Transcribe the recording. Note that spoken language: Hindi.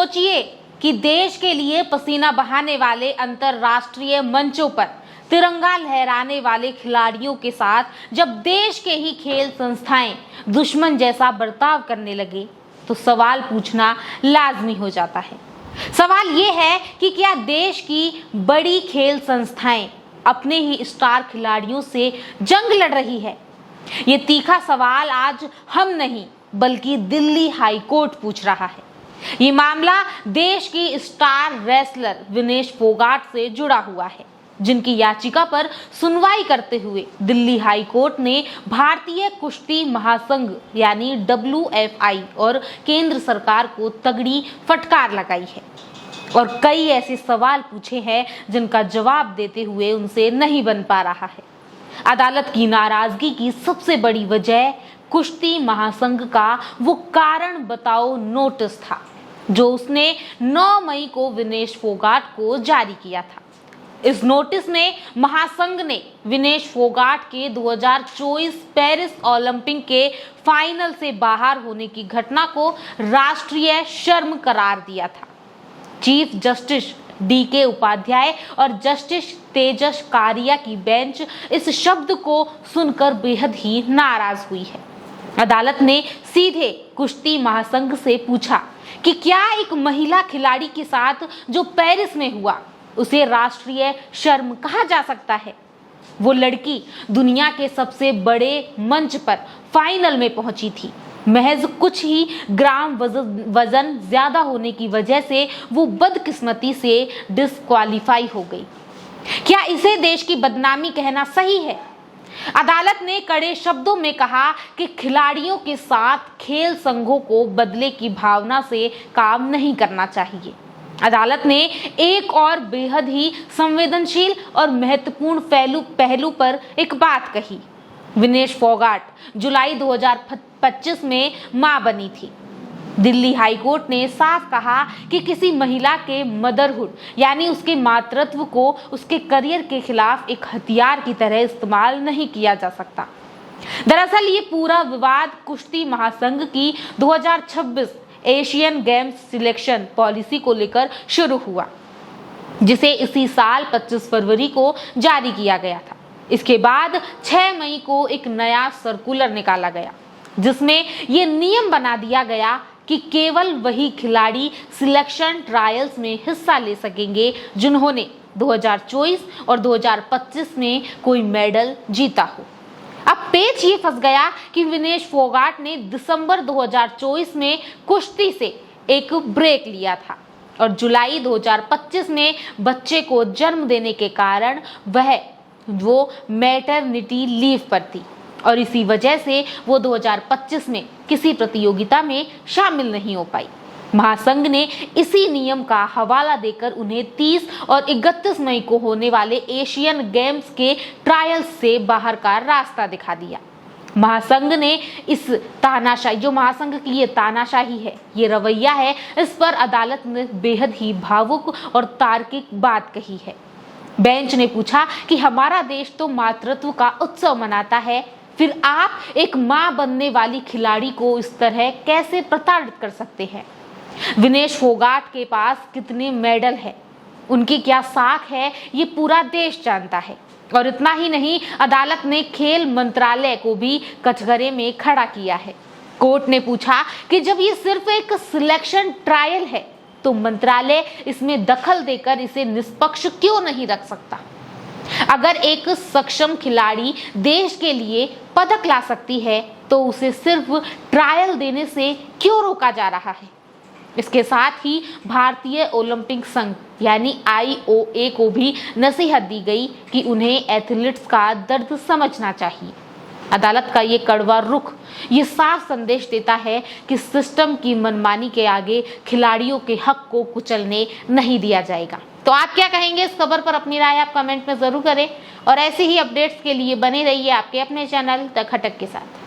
सोचिए कि देश के लिए पसीना बहाने वाले अंतर्राष्ट्रीय मंचों पर तिरंगा लहराने वाले खिलाड़ियों के साथ जब देश के ही खेल संस्थाएं दुश्मन जैसा बर्ताव करने लगे तो सवाल पूछना लाजमी हो जाता है। सवाल ये है कि क्या देश की बड़ी खेल संस्थाएं अपने ही स्टार खिलाड़ियों से जंग लड़ रही है? ये तीखा सवाल आज हम नहीं बल्कि दिल्ली हाई कोर्ट पूछ रहा है। ये मामला देश की स्टार रेसलर विनेश फोगाट से जुड़ा हुआ है, जिनकी याचिका पर सुनवाई करते हुए दिल्ली हाई कोर्ट ने भारतीय कुश्ती महासंघ यानी WFI और केंद्र सरकार को तगड़ी फटकार लगाई है और कई ऐसे सवाल पूछे हैं जिनका जवाब देते हुए उनसे नहीं बन पा रहा है। अदालत की नाराजगी की सबसे बड़ी वजह कुश्ती महासंघ का वो कारण बताओ नोटिस था जो उसने 9 मई को विनेश फोगाट को जारी किया था। इस नोटिस में महासंघ ने विनेश फोगाट के 2024 पेरिस ओलंपिक के फाइनल से बाहर होने की घटना को राष्ट्रीय शर्म करार दिया था। चीफ जस्टिस DK उपाध्याय और जस्टिस तेजस कारिया की बेंच इस शब्द को सुनकर बेहद ही नाराज हुई है। अदालत ने सीधे कुश्ती महासंघ से पूछा कि क्या एक महिला खिलाड़ी के साथ जो पेरिस में हुआ उसे राष्ट्रीय शर्म कहा जा सकता है? वो लड़की दुनिया के सबसे बड़े मंच पर फाइनल में पहुंची थी। महज कुछ ही ग्राम वजन ज्यादा होने की वजह से वो बदकिस्मती से डिस्क्वालीफाई हो गई। क्या इसे देश की बदनामी कहना सही है? अदालत ने कड़े शब्दों में कहा कि खिलाड़ियों के साथ खेल संघों को बदले की भावना से काम नहीं करना चाहिए। अदालत ने एक और बेहद ही संवेदनशील और महत्वपूर्ण पहलू पर एक बात कही। विनेश फोगाट जुलाई 2025 में मां बनी थी। दिल्ली हाई कोर्ट ने साफ कहा कि किसी महिला के मदरहुड यानी उसके मातृत्व को उसके करियर के खिलाफ एक हथियार की तरह इस्तेमाल नहीं किया जा सकता। दरअसल ये पूरा विवाद कुश्ती महासंघ की 2026 एशियन गेम्स सिलेक्शन पॉलिसी को लेकर शुरू हुआ, जिसे इसी साल 25 फरवरी को जारी किया गया था। इसके बाद 6 मई को एक नया सर्कुलर निकाला गया जिसमें ये नियम बना दिया गया कि केवल वही खिलाड़ी सिलेक्शन ट्रायल्स में हिस्सा ले सकेंगे जिन्होंने 2024 और 2025 में कोई मेडल जीता हो। अब पेच ये फंस गया कि विनेश फोगाट ने दिसंबर 2024 में कुश्ती से एक ब्रेक लिया था और जुलाई 2025 में बच्चे को जन्म देने के कारण वो मैटरनिटी लीव पर थी और इसी वजह से वो 2025 में किसी प्रतियोगिता में शामिल नहीं हो पाई। महासंघ ने इसी नियम का हवाला देकर उन्हें 30 और 31 मई को होने वाले एशियन गेम्स के ट्रायल्स से बाहर का रास्ता दिखा दिया। महासंघ ने इस तानाशाही जो महासंघ की ये तानाशाही है, ये रवैया है, इस पर अदालत ने बेहद ही भावुक और तार्किक बात कही है। बेंच ने पूछा कि हमारा देश तो मातृत्व का उत्सव मनाता है, फिर आप एक मां बनने वाली खिलाड़ी को इस तरह कैसे प्रताड़ित कर सकते हैं? विनेश फोगाट के पास कितने मेडल है, उनकी क्या साख है, ये पूरा देश जानता है। और इतना ही नहीं, अदालत ने खेल मंत्रालय को भी कटघरे में खड़ा किया है। कोर्ट ने पूछा कि जब ये सिर्फ एक सिलेक्शन ट्रायल है तो मंत्रालय इसमें दखल देकर इसे निष्पक्ष क्यों नहीं रख सकता? अगर एक सक्षम खिलाड़ी देश के लिए पदक ला सकती है तो उसे सिर्फ ट्रायल देने से क्यों रोका जा रहा है? इसके साथ ही भारतीय ओलंपिक संघ यानी IOA को भी नसीहत दी गई कि उन्हें एथलीट्स का दर्द समझना चाहिए। अदालत का ये कड़वा रुख ये साफ संदेश देता है कि सिस्टम की मनमानी के आगे खिलाड़ियों के हक को कुचलने नहीं दिया जाएगा। तो आप क्या कहेंगे इस खबर पर? अपनी राय आप कमेंट में जरूर करें और ऐसे ही अपडेट्स के लिए बने रहिए आपके अपने चैनल द खटक के साथ।